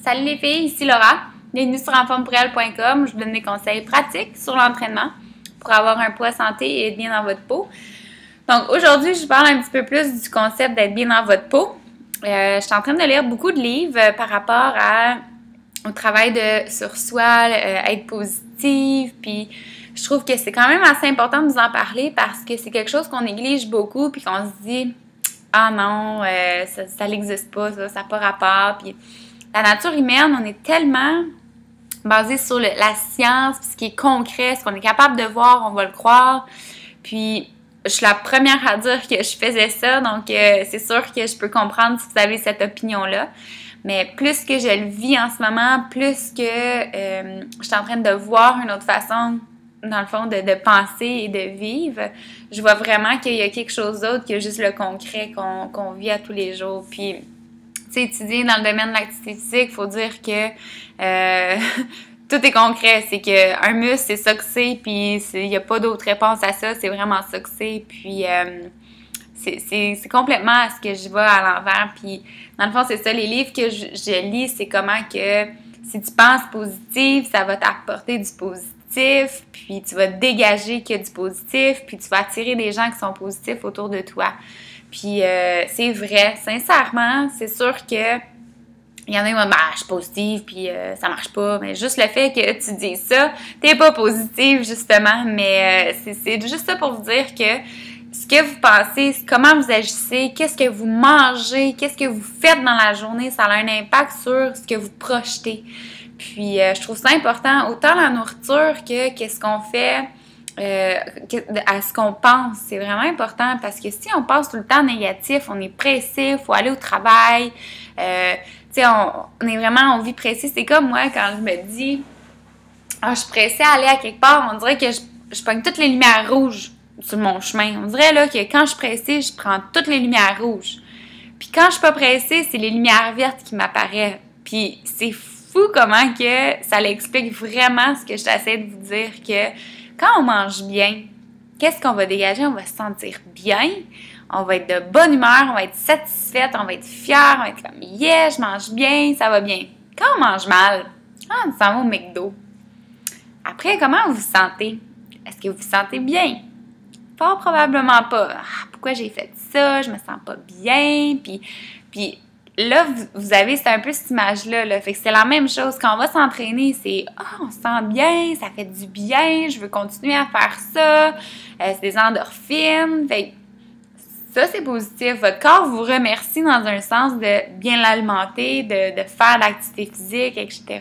Salut les filles, ici Laura. Bienvenue sur enformepourelle.com. Je vous donne des conseils pratiques sur l'entraînement pour avoir un poids santé et être bien dans votre peau. Donc aujourd'hui, je vous parle un petit peu plus du concept d'être bien dans votre peau. Je suis en train de lire beaucoup de livres par rapport au travail sur soi, être positive, puis je trouve que c'est quand même assez important de vous en parler parce que c'est quelque chose qu'on néglige beaucoup puis qu'on se dit « Ah non, ça n'existe pas, ça n'a pas rapport », puis la nature humaine, on est tellement basé sur la science, puis ce qui est concret, ce qu'on est capable de voir, on va le croire. Puis, je suis la première à dire que je faisais ça, donc c'est sûr que je peux comprendre si vous avez cette opinion-là. Mais plus que je le vis en ce moment, plus que je suis en train de voir une autre façon, dans le fond, de penser et de vivre, je vois vraiment qu'il y a quelque chose d'autre que juste le concret qu'on vit à tous les jours. Puis, tu sais, étudier dans le domaine de l'activité physique, il faut dire que tout est concret. C'est qu'un muscle, c'est ça que c'est, puis il n'y a pas d'autre réponse à ça. C'est vraiment ça que c'est. Puis c'est complètement à ce que je vais à l'envers. Puis dans le fond, c'est ça. Les livres que je lis, c'est comment que si tu penses positif, ça va t'apporter du positif, puis tu vas dégager qu'il y a du positif, puis tu vas attirer des gens qui sont positifs autour de toi. Puis c'est vrai, sincèrement, c'est sûr que il y en a qui vont dire « je suis positive, puis ça marche pas », mais juste le fait que tu dis ça, t'es pas positive, justement, mais c'est juste ça pour vous dire que ce que vous pensez, comment vous agissez, qu'est-ce que vous mangez, qu'est-ce que vous faites dans la journée, ça a un impact sur ce que vous projetez. Puis je trouve ça important, autant la nourriture que qu'est-ce qu'on fait, à ce qu'on pense. C'est vraiment important parce que si on pense tout le temps négatif, on est pressé, il faut aller au travail, tu sais, on est vraiment, on vit pressé. C'est comme moi quand je me dis je suis pressée à aller à quelque part, on dirait que je pogne toutes les lumières rouges sur mon chemin. On dirait là que quand je suis pressée, je prends toutes les lumières rouges. Puis quand je suis pas pressée, c'est les lumières vertes qui m'apparaissent. Puis c'est fou comment que ça l'explique vraiment ce que j'essaie de vous dire, que quand on mange bien, qu'est-ce qu'on va dégager? On va se sentir bien, on va être de bonne humeur, on va être satisfaite, on va être fière, on va être comme « yeah, je mange bien, ça va bien ». Quand on mange mal, on s'en va au McDo. Après, comment vous vous sentez? Est-ce que vous vous sentez bien? Fort probablement pas. Ah, pourquoi j'ai fait ça? Je me sens pas bien. Puis là, vous avez, c'est un peu cette image-là. Là. Fait que c'est la même chose. Quand on va s'entraîner, c'est « on se sent bien, ça fait du bien, je veux continuer à faire ça. C'est des endorphines. » Fait que ça, c'est positif. Votre corps vous remercie dans un sens de bien l'alimenter, de faire de l'activité physique, etc.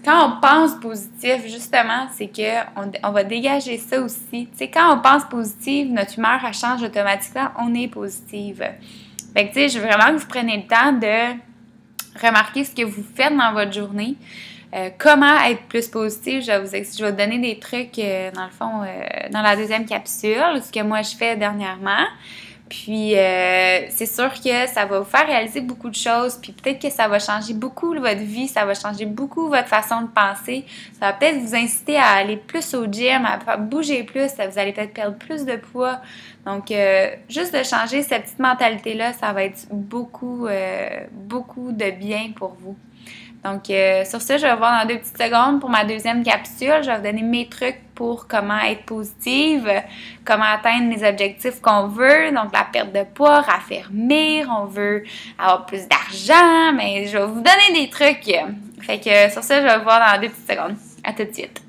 Quand on pense positif, justement, c'est qu'on va dégager ça aussi. Tu sais, quand on pense positif, notre humeur, elle change automatiquement. On est positive. Fait que, tu sais, je veux vraiment que vous preniez le temps de remarquer ce que vous faites dans votre journée. Comment être plus positif. Je vais vous donner des trucs, dans le fond, dans la deuxième capsule, ce que moi je fais dernièrement. Puis, c'est sûr que ça va vous faire réaliser beaucoup de choses, puis peut-être que ça va changer beaucoup votre vie, ça va changer beaucoup votre façon de penser. Ça va peut-être vous inciter à aller plus au gym, à bouger plus, vous allez peut-être perdre plus de poids. Donc, juste de changer cette petite mentalité-là, ça va être beaucoup de bien pour vous. Donc, sur ça, je vais voir dans 2 petites secondes pour ma deuxième capsule. Je vais vous donner mes trucs pour comment être positive, comment atteindre les objectifs qu'on veut. Donc, la perte de poids, raffermir, on veut avoir plus d'argent. Mais je vais vous donner des trucs. Fait que sur ça, je vais vous voir dans 2 petites secondes. À tout de suite.